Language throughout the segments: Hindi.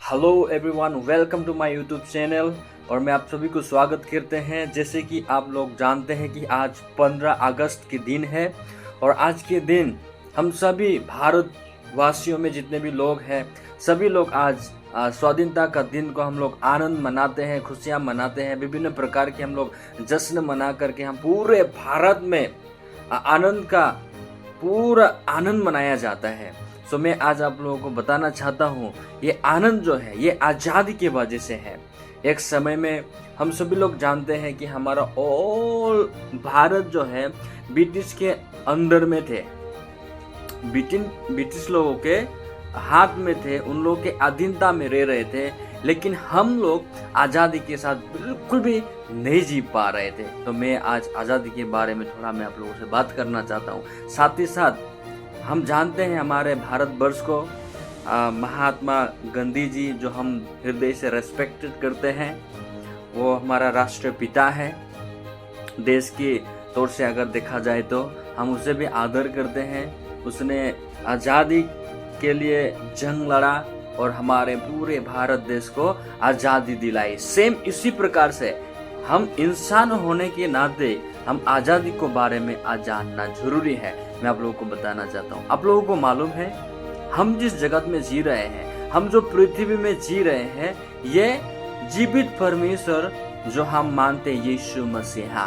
Hello everyone, welcome to my YouTube channel. और मैं आप सभी को स्वागत करते हैं। जैसे कि आप लोग जानते हैं कि आज 15 अगस्त के दिन है और आज के दिन हम सभी भारतवासियों में जितने भी लोग हैं सभी लोग आज स्वाधीनता का दिन को हम लोग आनंद मनाते हैं, खुशियां मनाते हैं। विभिन्न प्रकार के हम लोग जश्न मना करके हम पूरे भारत में आनंद का पूरा आनंद मनाया जाता है। सो मैं आज आप लोगों को बताना चाहता हूँ, ये आनंद जो है ये आज़ादी की वजह से है। एक समय में हम सभी लोग जानते हैं कि हमारा ऑल भारत जो है ब्रिटिश के अंडर में थे, ब्रिटिश लोगों के हाथ में थे, उन लोगों के अधीनता में रह रहे थे। लेकिन हम लोग आज़ादी के साथ बिल्कुल भी नहीं जी पा रहे थे। तो मैं आज आज़ादी के बारे में थोड़ा मैं आप लोगों से बात करना चाहता हूँ। साथ ही साथ हम जानते हैं हमारे भारतवर्ष को महात्मा गांधी जी, जो हम हृदय से रेस्पेक्टेड करते हैं, वो हमारा राष्ट्रीय पिता है। देश के तौर से अगर देखा जाए तो हम उसे भी आदर करते हैं। उसने आज़ादी के लिए जंग लड़ा और हमारे पूरे भारत देश को आज़ादी दिलाई। सेम इसी प्रकार से हम इंसान होने के नाते हम आज़ादी को बारे में आज जानना जरूरी है। मैं आप लोगों को बताना चाहता हूँ। आप लोगों को मालूम है हम जिस जगत में जी रहे हैं, हम जो पृथ्वी में जी रहे हैं, ये जीवित परमेश्वर जो हम मानते हैं यीशु मसीहा।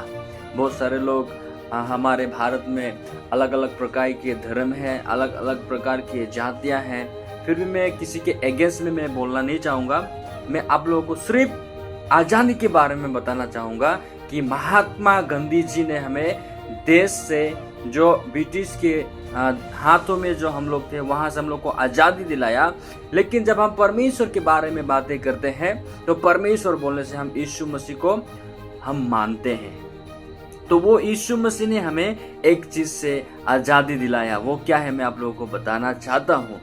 बहुत सारे लोग हमारे भारत में अलग अलग प्रकार के धर्म हैं, अलग अलग प्रकार की जातियाँ हैं। फिर भी मैं किसी के अगेंस्ट में मैं बोलना नहीं चाहूँगा। मैं आप लोगों को सिर्फ आज़ादी के बारे में बताना चाहूँगा कि महात्मा गांधी जी ने हमें देश से, जो ब्रिटिश के हाथों में जो हम लोग थे, वहाँ से हम लोग को आज़ादी दिलाया। लेकिन जब हम परमेश्वर के बारे में बातें करते हैं तो परमेश्वर बोलने से हम यीशु मसीह को हम मानते हैं। तो वो यीशु मसीह ने हमें एक चीज़ से आज़ादी दिलाया। वो क्या है मैं आप लोगों को बताना चाहता हूँ।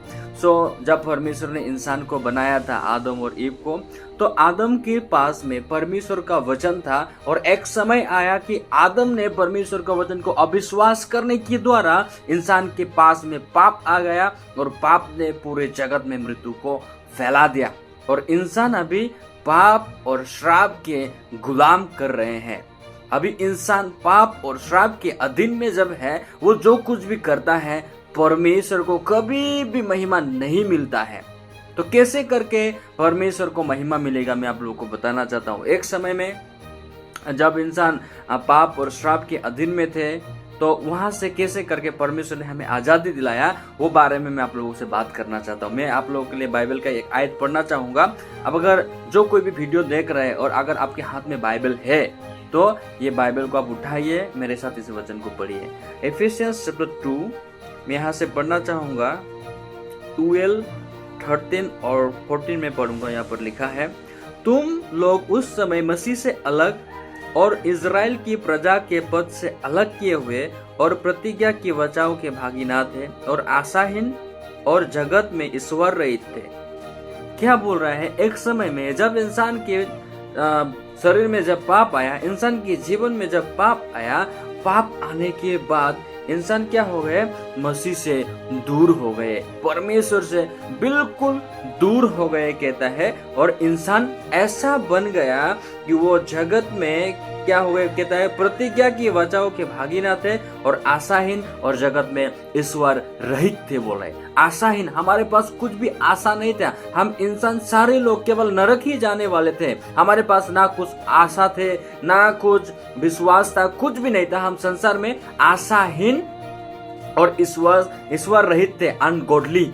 जब परमेश्वर ने इंसान को बनाया था, आदम और ईव को, तो आदम के पास में परमेश्वर का वचन था। और एक समय आया कि आदम ने परमेश्वर का वचन को अविश्वास करने के द्वारा इंसान के पास में पाप आ गया और पाप ने पूरे जगत में मृत्यु को फैला दिया। और इंसान अभी पाप और श्राप के गुलाम कर रहे हैं। अभी इंसान पाप और श्राप के अधीन में जब है, वो जो कुछ भी करता है परमेश्वर को कभी भी महिमा नहीं मिलता है। तो कैसे करके परमेश्वर को महिमा मिलेगा मैं आप लोगों को बताना चाहता हूँ। एक समय में जब इंसान पाप और श्राप के अधीन में थे, तो वहां से कैसे करके परमेश्वर ने हमें आज़ादी दिलाया, वो बारे में मैं आप लोगों से बात करना चाहता हूँ। मैं आप लोगों के लिए बाइबल का एक आयत पढ़ना चाहूँगा। अब अगर जो कोई भी वीडियो देख रहे हैं और अगर आपके हाथ में बाइबल है तो ये बाइबल को आप उठाइए, मेरे साथ इस वचन को पढ़िए। एफिसियंस चैप्टर 2 मैं यहाँ से पढ़ना चाहूँगा। 12, 13 और 14 में पढ़ूंगा। यहाँ पर लिखा है, तुम लोग उस समय मसीह से अलग और इज़राइल की प्रजा के पद से अलग किए हुए और प्रतिज्ञा की वचनों के भागीदार थे और आशाहीन और जगत में ईश्वर रहित थे। क्या बोल रहा है? एक समय में जब इंसान के शरीर में जब पाप आया, इंसान के जीवन में जब पाप आया, पाप आने के बाद इंसान क्या हो गए? मसीह से दूर हो गए, परमेश्वर से बिल्कुल दूर हो गए कहता है। और इंसान ऐसा बन गया कि वो जगत में क्या हो गए कहता है, प्रतिज्ञा की वचनों के भागीदार थे और आशाहीन और जगत में ईश्वर रहित थे। बोल रहे आशाहीन, हमारे पास कुछ भी आशा नहीं था। हम इंसान सारे लोग केवल नरक ही जाने वाले थे। हमारे पास ना कुछ आशा थे, ना कुछ विश्वास था, कुछ भी नहीं था। हम संसार में आशाहीन और ईश्वर रहित थे, अनगॉडली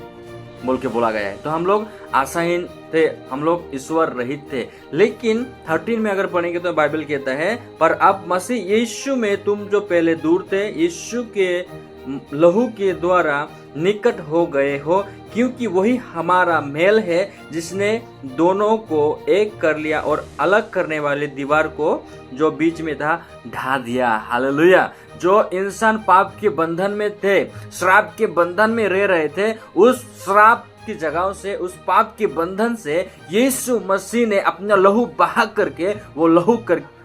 बोल के बोला गया है। तो हम लोग आशाहीन थे, हम लोग ईश्वर रहित थे। लेकिन 13 में अगर पढ़ेंगे तो बाइबल कहता है, पर अब मसीह यीशु में तुम जो पहले दूर थे, यीशु के लहू के द्वारा निकट हो गए हो, क्योंकि वही हमारा मेल है जिसने दोनों को एक कर लिया और अलग करने वाले दीवार को जो बीच में था ढा दिया। हालेलुया। जो इंसान पाप के बंधन में थे, श्राप के बंधन में रह रहे थे, उस श्राप की जगहों से, उस पाप के बंधन से यीशु मसीह ने अपना लहू बहा करके, वो लहू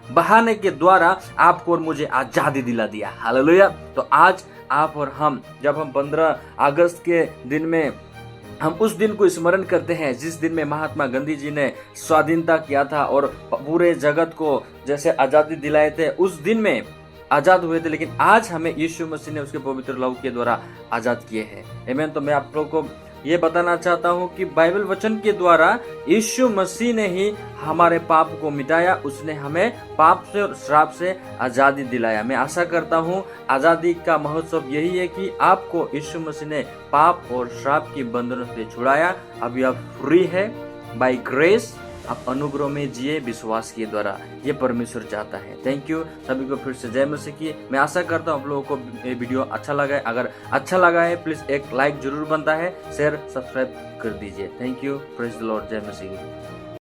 बहाने के द्वारा आपको और मुझे आजादी दिला दिया। हालेलुया। तो आज आप और हम, जब हम 15 अगस्त के दिन में हम उस दिन को स्मरण करते हैं जिस दिन में महात्मा गांधी जी ने स्वाधीनता किया था और पूरे जगत को जैसे आजादी दिलाए थे, उस दिन में आजाद हुए थे। लेकिन आज हमें यीशु मसीह ने उसके पवित्र लहू के द्वारा आजाद किए हैं। आमीन। तो मैं आप लोगों को ये बताना चाहता हूँ कि बाइबल वचन के द्वारा यीशु मसीह ने ही हमारे पाप को मिटाया, उसने हमें पाप से और श्राप से आजादी दिलाया। मैं आशा करता हूँ आजादी का महोत्सव यही है कि आपको यीशु मसीह ने पाप और श्राप की बंधनों से छुड़ाया। अभी आप फ्री है बाय ग्रेस, आप अनुग्रह में जिए विश्वास के द्वारा, ये परमेश्वर चाहता है। थैंक यू सभी को फिर से जय मसीह की। मैं आशा करता हूँ आप लोगों को ये वीडियो अच्छा लगा है। अगर अच्छा लगा है प्लीज एक लाइक जरूर बनता है, शेयर सब्सक्राइब कर दीजिए। Thank you, praise the Lord, जय मसीह।